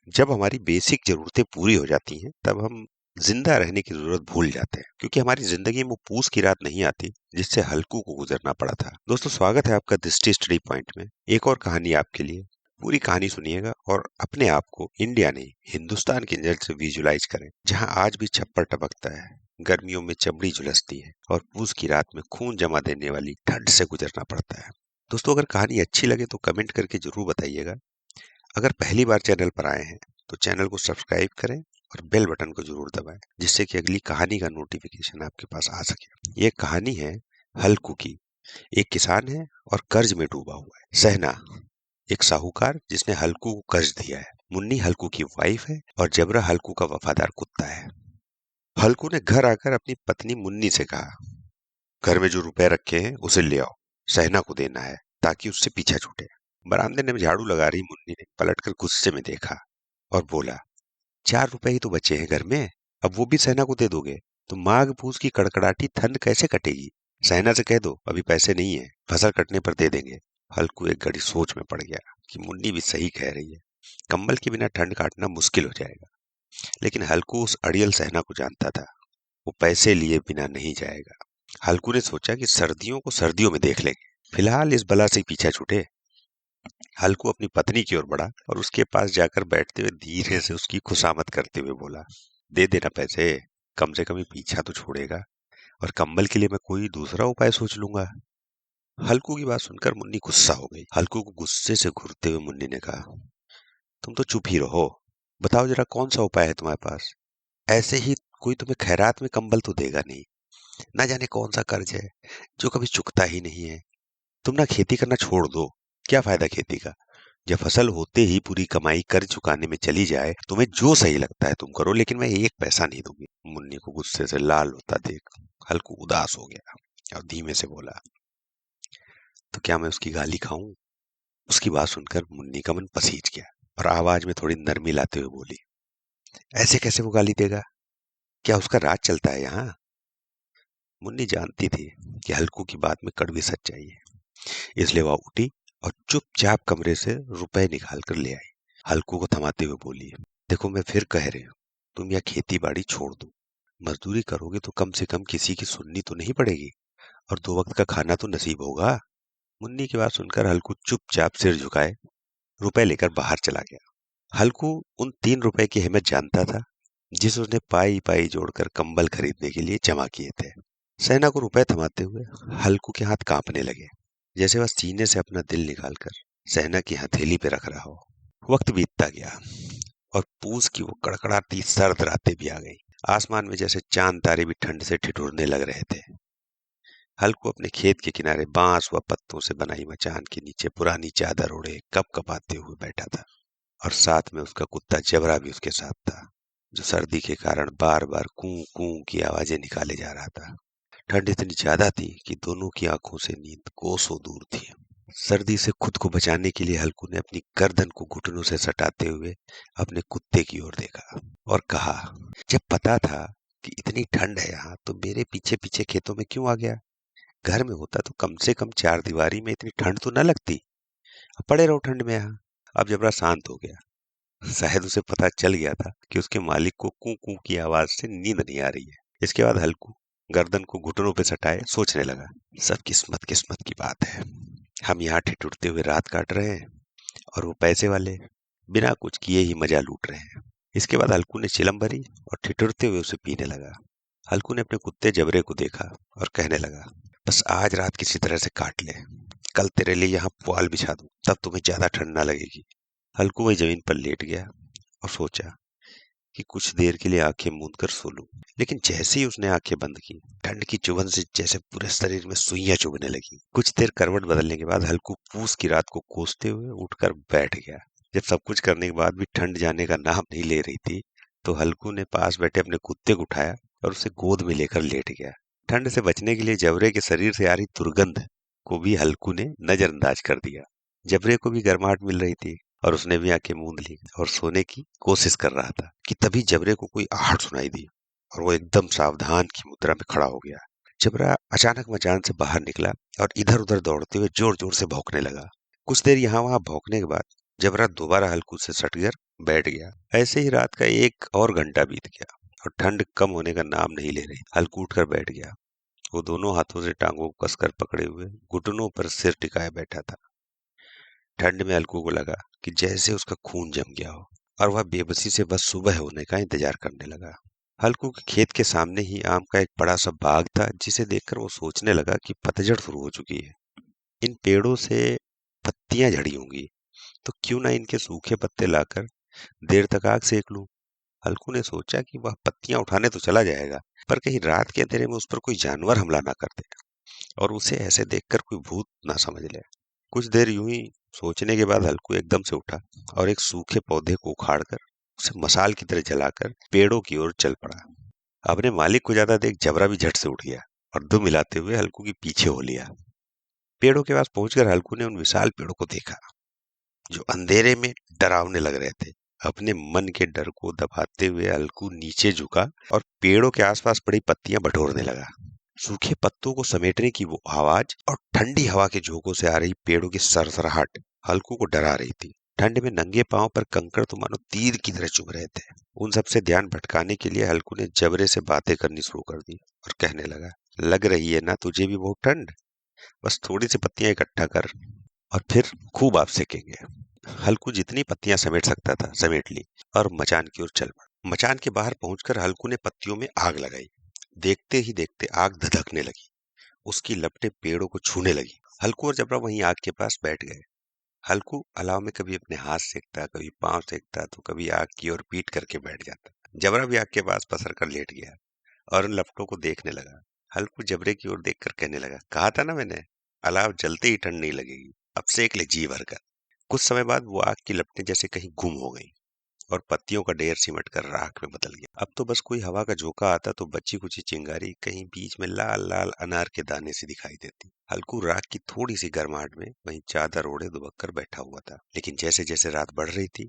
जब हमारी बेसिक ज़रूरतें पूरी हो जाती हैं, तब हम ज़िंदा रहने की ज़रूरत भूल जाते हैं, क्योंकि हमारी ज़िंदगी में वो पूस की रात नहीं आती, जिससे हल्कू को गुज़रना पड़ा था। दोस्तों, स्वागत है आपका दृष्टि स्टडी पॉइंट में। एक और कहानी आपके लिए। पूरी कहानी सुनिएगा और अपने आप को इंडिया नहीं, हिंदुस्तान की नज़र से विजुअलाइज़ करें, जहाँ आज भी छप्पर टपकता है, गर्मियों में चमड़ी झुलसती है और पूस की रात में खून जमा देने वाली ठंड से गुजरना पड़ता है। दोस्तों, अगर कहानी अच्छी लगे तो कमेंट करके ज़रूर बताइएगा। अगर पहली बार चैनल पर आए हैं तो चैनल को सब्सक्राइब करें और बेल बटन को जरूर दबाएं, जिससे कि अगली कहानी का नोटिफिकेशन आपके पास आ सके। ये कहानी है हल्कू की। एक किसान है और कर्ज में डूबा हुआ है। सहना, एक साहूकार जिसने हल्कू को कर्ज दिया है। मुन्नी हल्कू की वाइफ है और जबरा हल्कू का वफादार कुत्ता है। हल्कू ने घर आकर अपनी पत्नी मुन्नी से कहा, घर में जो रुपए रखे हैं उसे ले आओ, सहना को देना है ताकि उससे पीछा छूटे। बरामदे में झाड़ू लगा रही मुन्नी ने पलटकर गुस्से में देखा और बोला, 4 रुपए ही तो बचे हैं घर में, अब वो भी सहना को दे दोगे तो माघ पूस की कड़कड़ाटी ठंड कैसे कटेगी? सहना से कह दो अभी पैसे नहीं है, फसल कटने पर दे देंगे। हल्कू एक घड़ी सोच में पड़ गया कि मुन्नी भी सही कह रही है। कंबल के बिना ठंड काटना मुश्किल हो जाएगा। लेकिन हल्कू उस अड़ियल सहना को जानता था, वो पैसे लिए बिना नहीं जाएगा। हल्कू ने सोचा कि सर्दियों को सर्दियों में देख लेंगे, फिलहाल इस बला से पीछा छूटे। हल्कू अपनी पत्नी की ओर बढ़ा और उसके पास जाकर बैठते हुए धीरे से उसकी खुशामद करते हुए बोला, दे देना पैसे, कम से कम ये पीछा तो छोड़ेगा, और कंबल के लिए मैं कोई दूसरा उपाय सोच लूंगा। हल्कू की बात सुनकर मुन्नी गुस्सा हो गई। हल्कू को गुस्से से घूरते हुए मुन्नी ने कहा, तुम तो चुप ही रहो, बताओ जरा कौन सा उपाय है तुम्हारे पास? ऐसे ही कोई तुम्हें खैरात में कंबल तो देगा नहीं। ना जाने कौन सा कर्ज है जो कभी चुकता ही नहीं है। तुम ना खेती करना छोड़ दो, क्या फायदा खेती का? जब फसल होते ही पूरी कमाई कर्ज चुकाने में चली जाए, तुम्हें जो सही लगता है तुम करो, लेकिन मैं एक पैसा नहीं दूंगी। मुन्नी को गुस्से से लाल होता देख हल्कू उदास हो गया और धीमे से बोला, तो क्या मैं उसकी गाली खाऊं? उसकी बात सुनकर मुन्नी का मन पसीज गया और आवाज में थोड़ी नरमी लाते हुए बोली, ऐसे कैसे वो गाली देगा? क्या उसका राज चलता है यहाँ? मुन्नी जानती थी कि हल्कू की बात में कड़वी सच्चाई है, इसलिए वह उठी और चुपचाप कमरे से रुपए निकाल कर ले आई। हल्कू को थमाते हुए बोली, देखो मैं फिर कह रही हूँ, तुम यह खेती बाड़ी छोड़ दो। मजदूरी करोगे तो कम से कम किसी की सुननी तो नहीं पड़ेगी, और 2 वक्त का खाना तो नसीब होगा। मुन्नी की बात सुनकर हल्कू चुपचाप सिर झुकाए रुपए लेकर बाहर चला गया। हल्कू उन 3 रुपए की अहमियत जानता था, जिसे उसने पाई पाई जोड़कर कंबल खरीदने के लिए जमा किए थे। सेना को रुपए थमाते हुए हल्कू के हाथ कांपने लगे, जैसे वह सीने से अपना दिल निकालकर सेना की हथेली पे रख रहा हो। वक्त बीतता गया और पूस की वो कड़कड़ाती सर्द रातें भी आ गई। आसमान में जैसे चांद तारे भी ठंड से ठिठुरने लग रहे थे। हल्कू अपने खेत के किनारे बांस व पत्तों से बनाई मचान के नीचे पुरानी चादर ओढ़े कप कपाते हुए बैठा था, और साथ में उसका कुत्ता जबरा भी उसके साथ था, जो सर्दी के कारण बार बार कूं कूं की आवाजें निकाले जा रहा था। ठंड इतनी ज्यादा थी कि दोनों की आंखों से नींद कोसों दूर थी। सर्दी से खुद को बचाने के लिए हल्कू ने अपनी गर्दन को घुटनों से सटाते हुए अपने कुत्ते की ओर देखा और कहा, जब पता था कि इतनी ठंड है यहाँ, तो मेरे पीछे पीछे खेतों में क्यों आ गया? घर में होता तो कम से कम चार दीवारी में इतनी ठंड तो न लगती। अब पड़े रहो ठंड में यहाँ। अब जबरा शांत हो गया। शायद उसे पता चल गया था कि उसके मालिक को कू कू की आवाज से नींद नहीं आ रही है। इसके बाद हल्कू गर्दन को घुटनों पे सटाए सोचने लगा, सब किस्मत किस्मत की बात है। हम यहाँ ठिठुरते हुए रात काट रहे हैं, और वो पैसे वाले बिना कुछ किए ही मजा लूट रहे हैं। इसके बाद हल्कू ने चिलम भरी और ठिठुरते हुए उसे पीने लगा। हल्कू ने अपने कुत्ते जबरे को देखा और कहने लगा, बस आज रात किसी तरह से काट ले, कल तेरे लिए यहाँ पुआल बिछा दूं, तब तुम्हें ज्यादा ठंड ना लगेगी। हल्कू वही जमीन पर लेट गया और सोचा कि कुछ देर के लिए आंखें मूंद कर सो लूं। लेकिन जैसे ही उसने आंखें बंद की, ठंड की चुभन से जैसे पूरे शरीर में सुइयां चुभने लगी। कुछ देर करवट बदलने के बाद हल्कू पूस की रात को कोसते हुए उठकर बैठ गया। जब सब कुछ करने के बाद भी ठंड जाने का नाम नहीं ले रही थी, तो हल्कू ने पास बैठे अपने कुत्ते को उठाया और उसे गोद में लेकर लेट गया। ठंड से बचने के लिए जबरे के शरीर से आ रही दुर्गंध को भी हल्कू ने नजरअंदाज कर दिया। जबरे को भी गर्माहट मिल रही थी और उसने भी आंखें मूंद ली और सोने की कोशिश कर रहा था कि तभी जबरे को कोई आहट सुनाई दी और वो एकदम सावधान की मुद्रा में खड़ा हो गया। जबरा अचानक मचान से बाहर निकला और इधर उधर दौड़ते हुए जोर जोर से भौंकने लगा। कुछ देर यहाँ वहां भौंकने के बाद जबरा दोबारा हल्कू से सट कर बैठ गया। ऐसे ही रात का 1 और घंटा बीत गया और ठंड कम होने का नाम नहीं ले रही। हल्कू उठकर बैठ गया। वो दोनों हाथों से टांगों को कसकर पकड़े हुए घुटनों पर सिर टिकाए बैठा था। ठंड में हल्कू को लगा कि जैसे उसका खून जम गया हो और वह बेबसी से बस सुबह होने का इंतजार करने लगा। हल्कू के खेत के सामने ही आम का एक बड़ा सा बाग था, जिसे देखकर वो सोचने लगा कि पतझड़ शुरू हो चुकी है। इन पेड़ों से पत्तियां झड़ी होंगी, तो क्यों ना इनके सूखे पत्ते लाकर देर तक आग सेक लूं। हल्कू ने सोचा कि वह पत्तियां उठाने तो चला जाएगा, पर कहीं रात के अंधेरे में उस पर कोई जानवर हमला ना कर दे और उसे ऐसे देखकर कोई भूत ना समझ ले। कुछ देर यूं ही सोचने के बाद हल्कू एकदम से उठा और एक सूखे पौधे को उखाड़कर उसे मसाल की तरह जलाकर पेड़ों की ओर चल पड़ा। अपने मालिक को ज्यादा देख जबरा भी झट से उठ गया और दुम मिलाते हुए हल्कू के पीछे हो लिया। पेड़ों के पास पहुंचकर हल्कू ने उन विशाल पेड़ों को देखा, जो अंधेरे में डरावने लग रहे थे। अपने मन के डर को दबाते हुए हल्कू नीचे झुका और पेड़ों के आसपास पड़ी पत्तियां बटोरने लगा। सूखे पत्तों को समेटने की वो आवाज और ठंडी हवा के झोंकों से आ रही पेड़ों की सरसराहट हल्कू को डरा रही थी। ठंड में नंगे पांव पर कंकड़ तो मानो तीर की तरह चुभ रहे थे। उन सबसे ध्यान भटकाने के लिए हल्कू ने जबरे से बातें करनी शुरू कर दी और कहने लगा, लग रही है ना तुझे भी बहुत ठंड? बस थोड़ी सी पत्तियां इकट्ठा कर और फिर खूब आग सेकेंगे। हल्कू जितनी पत्तियां समेट सकता था समेट ली और मचान की ओर चल पड़ा। मचान के बाहर पहुंचकर हल्कू ने पत्तियों में आग लगाई। देखते ही देखते आग धधकने लगी। उसकी लपटें पेड़ों को छूने लगी। हल्कू और जबरा वहीं आग के पास बैठ गए। हल्कू अलाव में कभी अपने हाथ सेकता, कभी पांव सेकता, तो कभी आग की ओर पीट करके बैठ जाता। जबरा भी आग के पास पसर कर लेट गया और उन लपटों को देखने लगा। हल्कू जबरे की ओर देखकर कहने लगा, कहा था ना मैंने, अलाव जलते ही ठंड नहीं लगेगी, अब सेक ले जी भर कर। कुछ समय बाद वो आग की लपटें जैसे कहीं गुम हो गई और पत्तियों का ढेर सिमट कर राख में बदल गया। अब तो बस कोई हवा का झोंका आता तो बच्ची कुची चिंगारी कहीं बीच में लाल लाल अनार के दाने से दिखाई देती। हल्कू राख की थोड़ी सी गर्माहट में वहीं चादर ओढ़े दुबक कर बैठा हुआ था, लेकिन जैसे जैसे रात बढ़ रही थी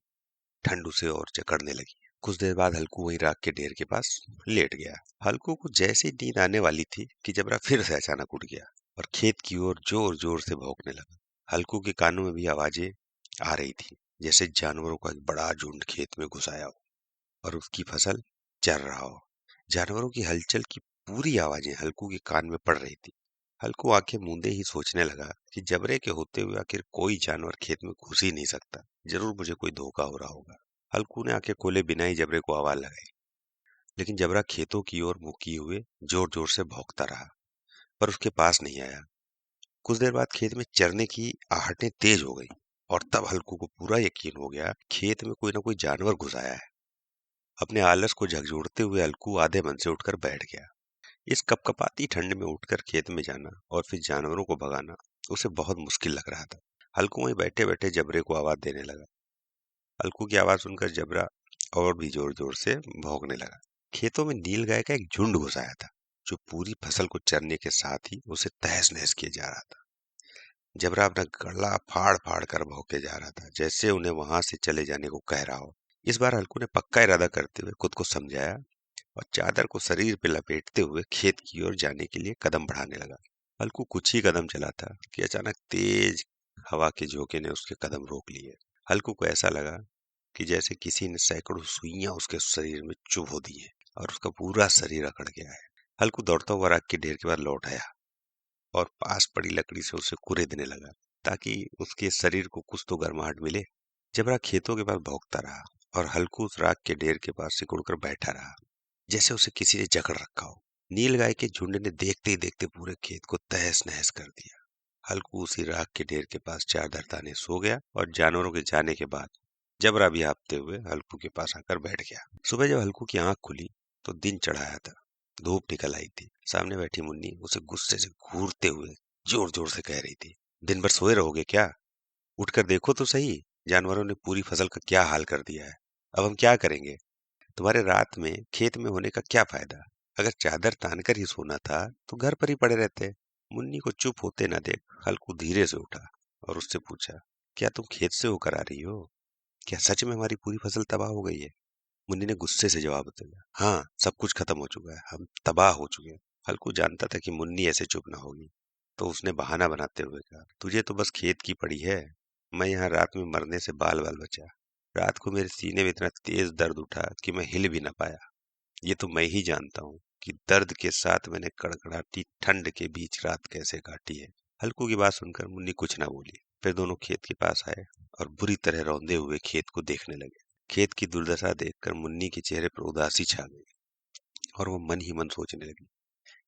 ठंड उसे और जकड़ने लगी। कुछ देर बाद हल्कू वहीं राख के ढेर के पास लेट गया। हल्कू को जैसी नींद आने वाली थी कि जबरा फिर से अचानक उठ गया और खेत की ओर जोर जोर से भौंकने लगा। हल्कू के कानों में भी आवाजें आ रही थी, जैसे जानवरों का एक बड़ा झुंड खेत में घुस आया हो और उसकी फसल चर रहा हो। जानवरों की हलचल की पूरी आवाजें हल्कू के कान में पड़ रही थी। हल्कू आंखें मूंदे ही सोचने लगा कि जबरे के होते हुए आखिर कोई जानवर खेत में घुस ही नहीं सकता। जरूर मुझे कोई धोखा हो रहा होगा। हल्कू ने आंखें खोले बिना ही जबरे को आवाज लगाई, लेकिन जबरा खेतों की ओर मुंह किए हुए जोर जोर से भौंकता रहा, पर उसके पास नहीं आया। कुछ देर बाद खेत में चरने की आहटें तेज हो गई और तब हल्कू को पूरा यकीन हो गया, खेत में कोई ना कोई जानवर घुस आया है। अपने आलस को झकझोरते हुए हल्कू आधे मन से उठकर बैठ गया। इस कपकपाती ठंड में उठकर खेत में जाना और फिर जानवरों को भगाना उसे बहुत मुश्किल लग रहा था। हल्कू वहीं बैठे बैठे जबरे को आवाज देने लगा। हल्कू की आवाज सुनकर जबरा और भी जोर जोर से भौंकने लगा। खेतों में नील गाय का एक झुंड घुस आया था, जो पूरी फसल को चरने के साथ ही उसे तहस नहस किए जा रहा था। जबरा अपना गला फाड़ फाड़ कर भौंके जा रहा था, जैसे उन्हें वहां से चले जाने को कह रहा हो। इस बार हल्कू ने पक्का इरादा करते हुए खुद को समझाया और चादर को शरीर पे लपेटते हुए खेत की ओर जाने के लिए कदम बढ़ाने लगा। हल्कू कुछ ही कदम चला था कि अचानक तेज हवा के झोंके ने उसके कदम रोक लिए। हल्कू को ऐसा लगा कि जैसे किसी ने सैकड़ों सुइयां उसके शरीर में चुभो दी है और उसका पूरा शरीर अकड़ गया है। हल्कू दौड़ता हुआ राख के ढेर के बाद लौट आया और पास पड़ी लकड़ी से उसे कुरेदने लगा, ताकि उसके शरीर को कुछ तो गर्माहट मिले। जबरा खेतों के पास भौंकता रहा और हल्कू उस राख के ढेर के पास सिकुड़ कर बैठा रहा, जैसे उसे किसी ने जकड़ रखा हो। नील गाय के झुंड ने देखते ही देखते पूरे खेत को तहस नहस कर दिया। हल्कू उसी राख के ढेर के पास चादर ताने सो गया और जानवरों के जाने के बाद जबरा भी हाँफते हुए हल्कू के पास आकर बैठ गया। सुबह जब हल्कू की आंख खुली तो दिन चढ़ाया था। धूप निकल आई थी। सामने बैठी मुन्नी उसे गुस्से से घूरते हुए जोर जोर से कह रही थी, दिन भर सोए रहोगे क्या? उठकर देखो तो सही, जानवरों ने पूरी फसल का क्या हाल कर दिया है। अब हम क्या करेंगे? तुम्हारे रात में खेत में होने का क्या फायदा? अगर चादर तान कर ही सोना था तो घर पर ही पड़े रहते। मुन्नी को चुप होते न देख हल्कू धीरे से उठा और उससे पूछा, क्या तुम खेत से होकर आ रही हो? क्या सच में हमारी पूरी फसल तबाह हो गई है? मुन्नी ने गुस्से से जवाब दिया, हाँ, सब कुछ खत्म हो चुका है, हम तबाह हो चुके हैं। हल्कू जानता था कि मुन्नी ऐसे चुप ना होगी, तो उसने बहाना बनाते हुए कहा, तुझे तो बस खेत की पड़ी है, मैं यहाँ रात में मरने से बाल बाल बचा। रात को मेरे सीने में इतना तेज दर्द उठा कि मैं हिल भी ना पाया। ये तो मैं ही जानता हूँ कि दर्द के साथ मैंने कड़कड़ाती ठंड के बीच रात कैसे काटी है। हल्कू की बात सुनकर मुन्नी कुछ ना बोली। फिर दोनों खेत के पास आए और बुरी तरह रौंदे हुए खेत को देखने लगे। खेत की दुर्दशा देखकर मुन्नी के चेहरे पर उदासी छा गई और वो मन ही मन सोचने लगी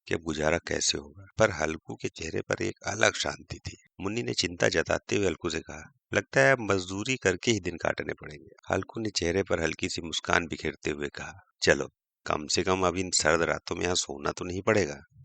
कि अब गुजारा कैसे होगा। पर हल्कू के चेहरे पर एक अलग शांति थी। मुन्नी ने चिंता जताते हुए हल्कू से कहा, लगता है अब मजदूरी करके ही दिन काटने पड़ेंगे। हल्कू ने चेहरे पर हल्की सी मुस्कान बिखेरते हुए कहा, चलो कम से कम अब इन सर्द रातों में यहाँ सोना तो नहीं पड़ेगा।